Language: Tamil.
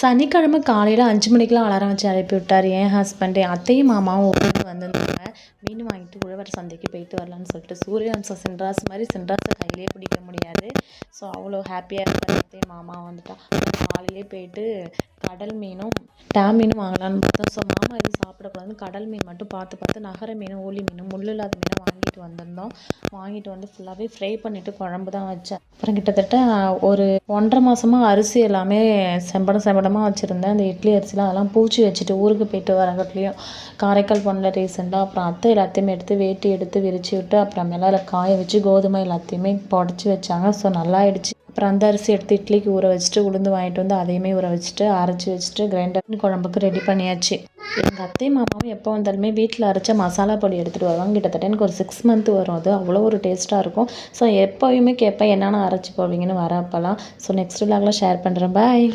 சனிக்கிழமை காலையில் 5 மணிக்கெலாம் அலாரம் வச்சு எழுப்பி விட்டார் என் ஹஸ்பண்டு. அத்தையும் மாமாவும் ஊருக்கு வந்திருந்தாங்க. மீன் வாங்கிட்டு உழவர் சந்தைக்கு போயிட்டு வரலான்னு சொல்லிட்டு. சூரியவம்சம் சின்ராசு மாதிரி சின்ராசை கையிலே பிடிக்க முடியாது. ஸோ அவ்வளோ ஹாப்பியாக இருக்கார் அத்தையும் மாமா வந்துட்டா. காலையிலே போயிட்டு கடல் மீனும் டேம் மீனும் வாங்கலான்னு பார்த்தோம். ஸோ மாமா எதுவும் சாப்பிடக்கூடாதுன்னு கடல் மீன் மட்டும் பார்த்து நகர மீனும் ஊளி மீனும் முள் இல்லாத மீனும் வாங்கிட்டு வந்திருந்தோம். வாங்கிட்டு வந்து ஃபுல்லாகவே ஃப்ரை பண்ணிவிட்டு குழம்பு தான் வச்சேன். அப்புறம் கிட்டத்தட்ட ஒரு 1.5 மாதமாக அரிசி எல்லாமே செம்படமாக வச்சுருந்தேன். அந்த இட்லி அரிசிலாம் அதெல்லாம் பூச்சி வச்சுட்டு ஊருக்கு போயிட்டு வரங்கட்லேயும் காரைக்கால் போனல ரீசெண்டாக. அப்புறம் அத்தை எல்லாத்தையுமே வேட்டி எடுத்து விரித்து விட்டு அப்புறமேல அதில் காய வச்சு கோதுமை எல்லாத்தையுமே புடச்சி வச்சாங்க. ஸோ நல்லாயிடுச்சு. அப்புறம் அந்த அரிசி எடுத்து இட்லிக்கு ஊற வச்சுட்டு உளுந்து வாங்கிட்டு வந்து அதையுமே ஊற வச்சுட்டு அரைச்சி வச்சுட்டு கிரைண்டர் குழம்புக்கு ரெடி பண்ணியாச்சு. எங்கள் அத்தை மாமாவும் எப்போ வந்தாலுமே வீட்டில் அரைச்ச மசாலா பொடி எடுத்துகிட்டு வருவாங்க. கிட்டத்தட்ட எனக்கு ஒரு 6 மந்த் வரும். அது அவ்வளோ ஒரு டேஸ்ட்டாக இருக்கும். ஸோ எப்போயுமே கேட்பேன் என்னென்ன அரைச்சி போவீங்கன்னு வரப்போலாம். ஸோ நெக்ஸ்ட் விலாகில் ஷேர் பண்ணுறேன். பாய்.